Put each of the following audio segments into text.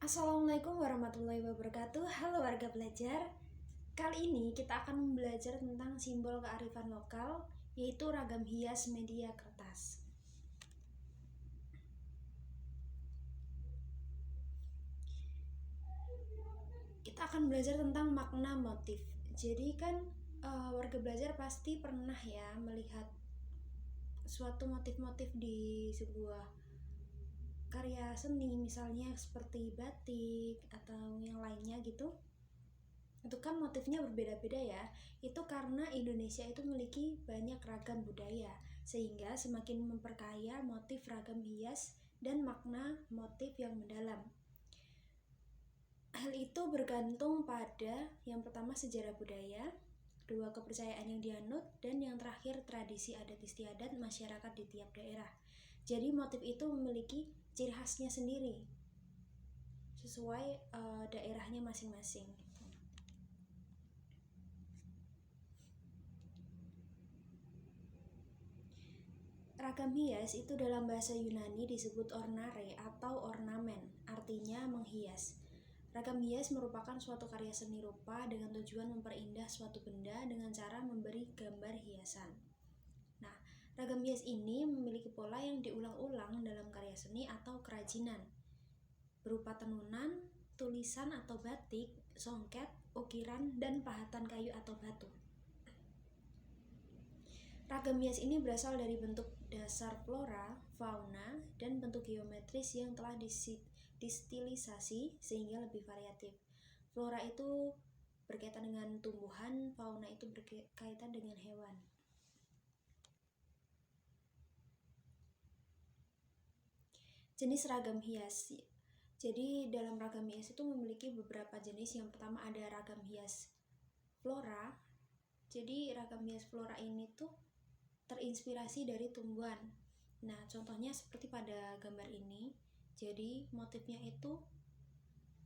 Assalamualaikum warahmatullahi wabarakatuh. Halo warga belajar. Kali ini kita akan belajar tentang simbol kearifan lokal, yaitu ragam hias media kertas. Kita akan belajar tentang makna motif. Jadi kan warga belajar pasti pernah ya melihat suatu motif-motif di sebuah karya seni, misalnya seperti batik atau yang lainnya gitu. Itu kan motifnya berbeda-beda ya. Itu karena Indonesia itu memiliki banyak ragam budaya, sehingga semakin memperkaya motif ragam hias dan makna motif yang mendalam. Hal itu bergantung pada yang pertama sejarah budaya, kedua kepercayaan yang dianut, dan yang terakhir tradisi adat istiadat masyarakat di tiap daerah. Jadi motif itu memiliki ciri khasnya sendiri sesuai daerahnya masing-masing. Ragam hias itu dalam bahasa Yunani disebut ornare atau ornamen, artinya menghias. Ragam hias merupakan suatu karya seni rupa dengan tujuan memperindah suatu benda dengan cara memberi gambar hiasan. Nah, ragam hias ini memiliki pola yang diulang-ulang dalam karya seni atau kerajinan, berupa tenunan, tulisan atau batik, songket, ukiran, dan pahatan kayu atau batu. Ragam hias ini berasal dari bentuk dasar flora, fauna, dan bentuk geometris yang telah distilisasi sehingga lebih variatif. Flora itu berkaitan dengan tumbuhan, fauna itu berkaitan dengan hewan. Jenis ragam hias. Jadi dalam ragam hias itu memiliki beberapa jenis. Yang pertama ada ragam hias flora. Jadi ragam hias flora ini tuh terinspirasi dari tumbuhan. Nah, contohnya seperti pada gambar ini. Jadi motifnya itu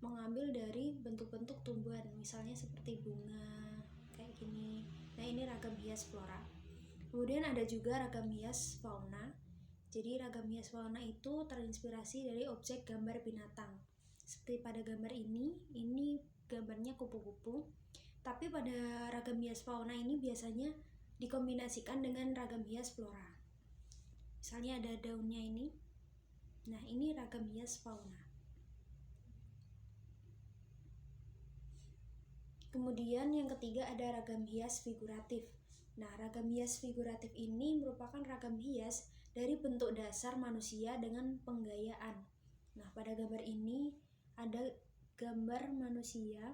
mengambil dari bentuk-bentuk tumbuhan, misalnya seperti bunga kayak gini. Nah, ini ragam hias flora. Kemudian ada juga ragam hias fauna. Jadi ragam hias fauna itu terinspirasi dari objek gambar binatang. Seperti pada gambar ini gambarnya kupu-kupu. Tapi pada ragam hias fauna ini biasanya dikombinasikan dengan ragam hias flora. Misalnya ada daunnya ini. Nah, ini ragam hias fauna. Kemudian yang ketiga ada ragam hias figuratif. Nah, ragam hias figuratif ini merupakan ragam hias dari bentuk dasar manusia dengan penggayaan. Nah, pada gambar ini ada gambar manusia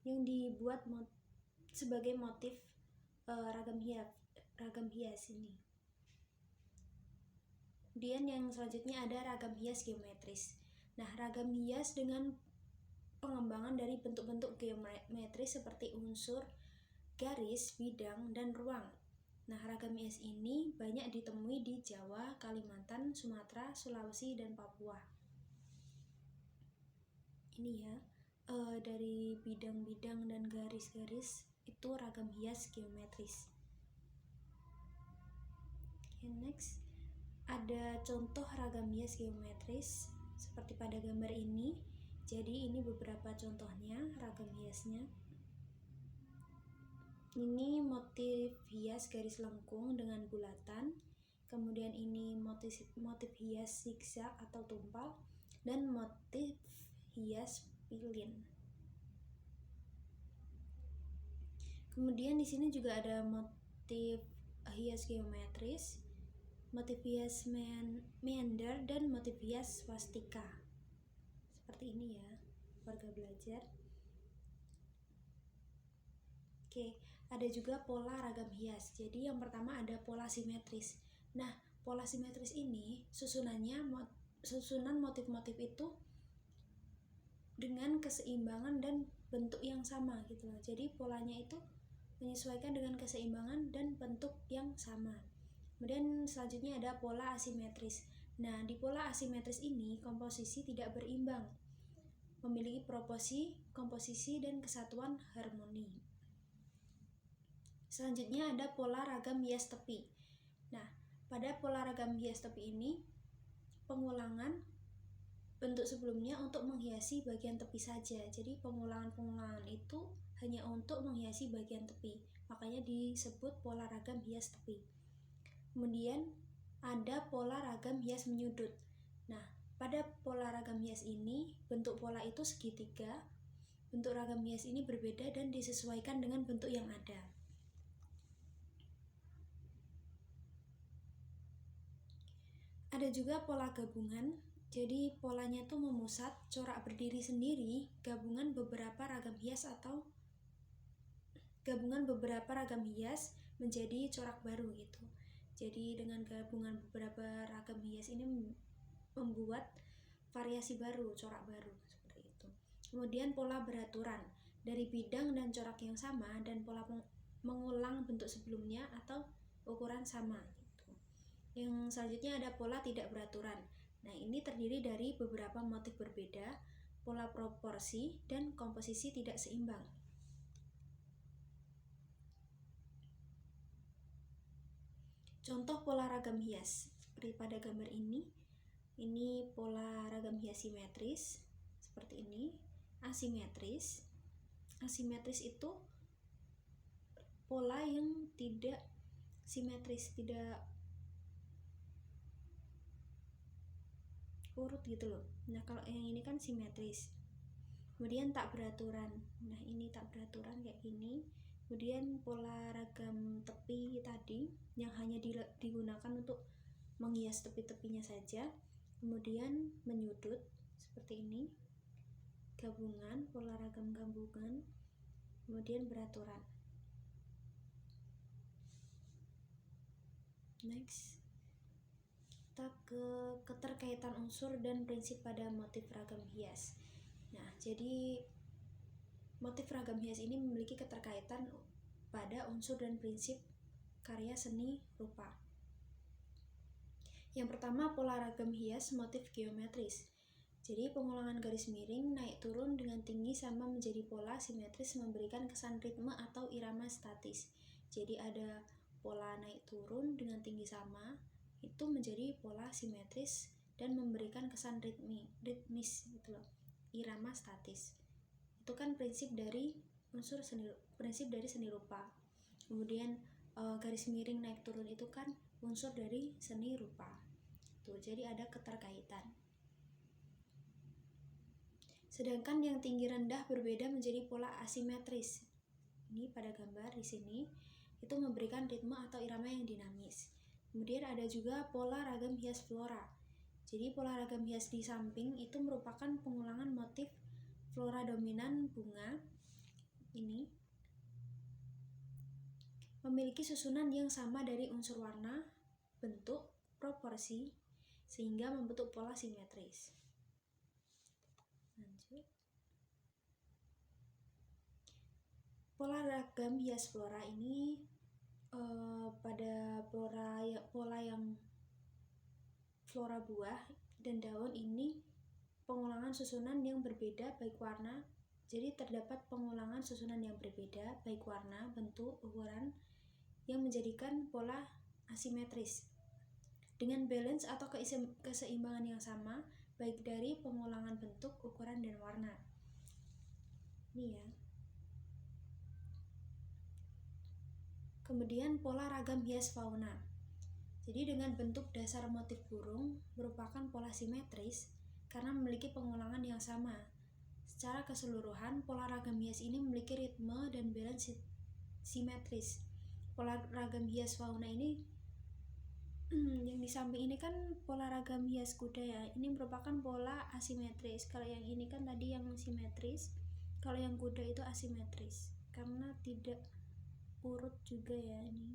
yang dibuat sebagai motif ragam hias ini. Kemudian yang selanjutnya ada ragam hias geometris. Nah, ragam hias dengan pengembangan dari bentuk-bentuk geometris seperti unsur, garis, bidang, dan ruang. Nah, ragam hias ini banyak ditemui di Jawa, Kalimantan, Sumatera, Sulawesi, dan Papua. Ini ya, dari bidang-bidang dan garis-garis itu ragam hias geometris. Okay, next. Ada contoh ragam hias geometris seperti pada gambar ini. Jadi ini beberapa contohnya ragam hiasnya. Ini motif hias garis lengkung dengan bulatan. Kemudian ini motif hias zigzag atau tumpal dan motif hias pilin. Kemudian di sini juga ada motif hias geometris, motif hias meander, dan motif hias swastika. Seperti ini ya, warga belajar. Oke, ada juga pola ragam hias. Jadi yang pertama ada pola simetris. Nah, pola simetris ini susunan motif-motif itu dengan keseimbangan dan bentuk yang sama gitu loh. Jadi polanya itu menyesuaikan dengan keseimbangan dan bentuk yang sama. Kemudian selanjutnya ada pola asimetris. Nah, di pola asimetris ini komposisi tidak berimbang, memiliki proporsi, komposisi, dan kesatuan harmoni. Selanjutnya ada pola ragam hias tepi. Nah, pada pola ragam hias tepi ini pengulangan bentuk sebelumnya untuk menghiasi bagian tepi saja. Jadi pengulangan-pengulangan itu hanya untuk menghiasi bagian tepi, makanya disebut pola ragam hias tepi. Kemudian ada pola ragam hias menyudut. Nah, pada pola ragam hias ini bentuk pola itu segitiga. Bentuk ragam hias ini berbeda dan disesuaikan dengan bentuk yang ada. Ada juga pola gabungan. Jadi polanya itu memusat, corak berdiri sendiri, gabungan beberapa ragam hias menjadi corak baru gitu. Jadi dengan gabungan beberapa ragam hias ini membuat variasi baru, corak baru seperti itu. Kemudian pola beraturan dari bidang dan corak yang sama dan pola mengulang bentuk sebelumnya atau ukuran sama gitu. Yang selanjutnya ada pola tidak beraturan. Nah, ini terdiri dari beberapa motif berbeda, pola proporsi dan komposisi tidak seimbang. Contoh pola ragam hias seperti pada gambar ini. Ini pola ragam hias simetris seperti ini. Asimetris. Asimetris itu pola yang tidak simetris, tidak urut gitu loh. Nah, kalau yang ini kan simetris. Kemudian tak beraturan. Nah, ini tak beraturan kayak gini. Kemudian pola ragam tepi tadi yang hanya digunakan untuk menghias tepi-tepinya saja. Kemudian menyudut seperti ini. Gabungan, pola ragam gabungan. Kemudian beraturan. Next, kita ke keterkaitan unsur dan prinsip pada motif ragam hias. Nah, jadi motif ragam hias ini memiliki keterkaitan pada unsur dan prinsip karya seni rupa. Yang pertama, pola ragam hias motif geometris. Jadi pengulangan garis miring naik turun dengan tinggi sama menjadi pola simetris memberikan kesan ritme atau irama statis. Jadi ada pola naik turun dengan tinggi sama, itu menjadi pola simetris dan memberikan kesan ritmis gitu loh. Irama statis. Itu kan prinsip dari seni rupa. Kemudian garis miring naik turun itu kan unsur dari seni rupa. Tuh, jadi ada keterkaitan. Sedangkan yang tinggi rendah berbeda menjadi pola asimetris. Ini pada gambar di sini itu memberikan ritme atau irama yang dinamis. Kemudian ada juga pola ragam hias flora. Jadi pola ragam hias di samping itu merupakan pengulangan motif flora dominan bunga. Ini memiliki susunan yang sama dari unsur warna, bentuk, proporsi, sehingga membentuk pola simetris. Lanjut. Pola ragam hias flora ini pada pola yang flora buah dan daun ini pengulangan susunan yang berbeda baik warna. Jadi terdapat pengulangan susunan yang berbeda baik warna, bentuk, ukuran yang menjadikan pola asimetris dengan balance atau keseimbangan yang sama baik dari pengulangan bentuk, ukuran, dan warna. Ini ya. Kemudian pola ragam hias fauna. Jadi dengan bentuk dasar motif burung merupakan pola simetris karena memiliki pengulangan yang sama. Secara keseluruhan, pola ragam hias ini memiliki ritme dan balance simetris. Pola ragam hias fauna ini yang di samping ini kan pola ragam hias kuda ya. Ini merupakan pola asimetris. Kalau yang ini kan tadi yang simetris. Kalau yang kuda itu asimetris karena tidak urut juga ya ini.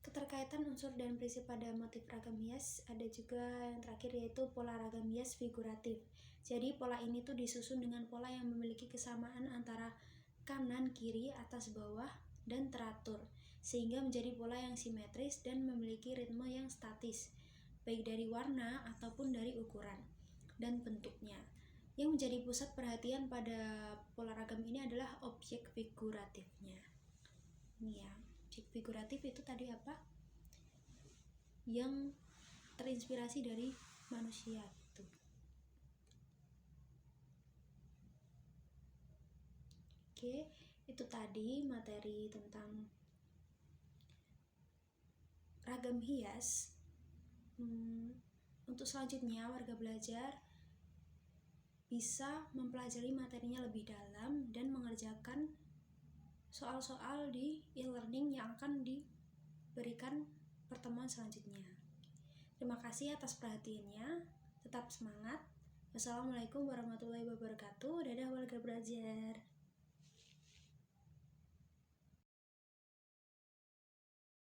Keterkaitan unsur dan prinsip pada motif ragam hias ada juga yang terakhir yaitu pola ragam hias figuratif. Jadi pola ini tuh disusun dengan pola yang memiliki kesamaan antara kanan, kiri, atas, bawah, dan teratur sehingga menjadi pola yang simetris dan memiliki ritme yang statis baik dari warna ataupun dari ukuran dan bentuknya. Yang menjadi pusat perhatian pada pola ragam ini adalah objek figuratifnya. Ini ya, objek figuratif itu tadi apa? Yang terinspirasi dari manusia gitu. Oke, itu tadi materi tentang ragam hias. Untuk selanjutnya warga belajar bisa mempelajari materinya lebih dalam dan mengerjakan soal-soal di e-learning yang akan diberikan pertemuan selanjutnya. Terima kasih atas perhatiannya. Tetap semangat. Wassalamualaikum warahmatullahi wabarakatuh. Dadah warga belajar.